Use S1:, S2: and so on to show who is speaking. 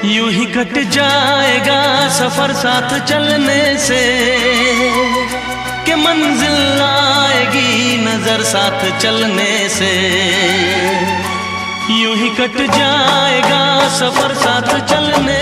S1: यूं ही कट जाएगा सफर साथ चलने से, कि मंजिल आएगी नजर साथ चलने से। यूं ही कट जाएगा सफर साथ चलने